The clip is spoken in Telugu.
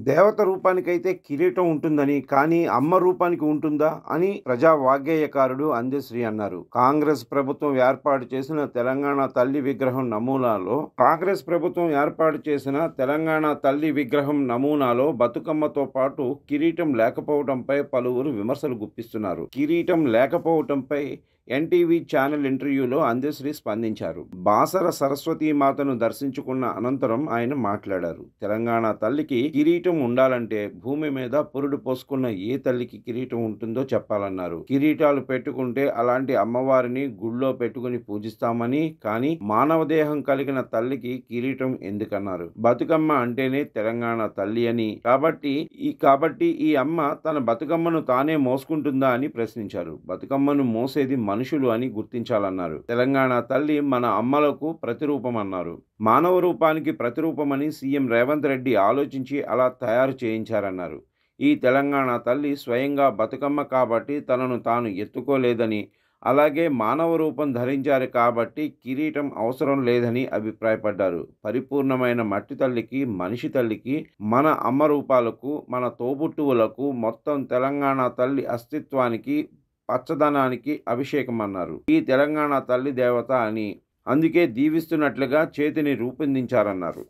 దేవత రూపానికైతే కిరీటం ఉంటుందని, కానీ అమ్మ రూపానికి ఉంటుందా అని ప్రజా వాగ్గేయకారుడు అందెశ్రీ అన్నారు. కాంగ్రెస్ ప్రభుత్వం ఏర్పాటు చేసిన తెలంగాణ తల్లి విగ్రహం నమూనాలో బతుకమ్మతో పాటు కిరీటం లేకపోవడంపై పలువురు విమర్శలు గుప్పిస్తున్నారు. కిరీటం లేకపోవడంపై ఎన్టీవీ ఛానల్ ఇంటర్వ్యూలో అందెశ్రీ స్పందించారు. బాసర సరస్వతీమాతను దర్శించుకున్న అనంతరం ఆయన మాట్లాడారు. తెలంగాణ తల్లికి కిరీటం ఉండాలంటే భూమి మీద పురుడు పోసుకున్న ఏ తల్లికి కిరీటం ఉంటుందో చెప్పాలన్నారు. కిరీటాలు పెట్టుకుంటే అలాంటి అమ్మవారిని గుళ్ళో పెట్టుకుని పూజిస్తామని, కానీ మానవ దేహం కలిగిన తల్లికి కిరీటం ఎందుకన్నారు. బతుకమ్మ అంటేనే తెలంగాణ తల్లి అని, కాబట్టి ఈ అమ్మ తన బతుకమ్మను తానే మోసుకుంటుందా అని ప్రశ్నించారు. బతుకమ్మను మోసేది మనుషులు అని గుర్తించాలన్నారు. తెలంగాణ తల్లి మన అమ్మలకు ప్రతిరూపం అన్నారు. మానవ రూపానికి ప్రతిరూపమని సీఎం రేవంత్ రెడ్డి ఆలోచించి అలా తయారు చేయించారన్నారు. ఈ తెలంగాణ తల్లి స్వయంగా బతుకమ్మ కాబట్టి తనను తాను ఎత్తుకోలేదని, అలాగే మానవ రూపం ధరించారు కాబట్టి కిరీటం అవసరం లేదని అభిప్రాయపడ్డారు. పరిపూర్ణమైన మట్టి తల్లికి, మనిషి తల్లికి, మన అమ్మ రూపాలకు, మన తోబుట్టువులకు, మొత్తం తెలంగాణ తల్లి అస్తిత్వానికి, పచ్చదనానికి అభిషేకం అన్నారు. ఈ తెలంగాణ తల్లి దేవత అని, అందుకే దీవిస్తున్నట్లుగా చేతిని రూపొందించారన్నారు.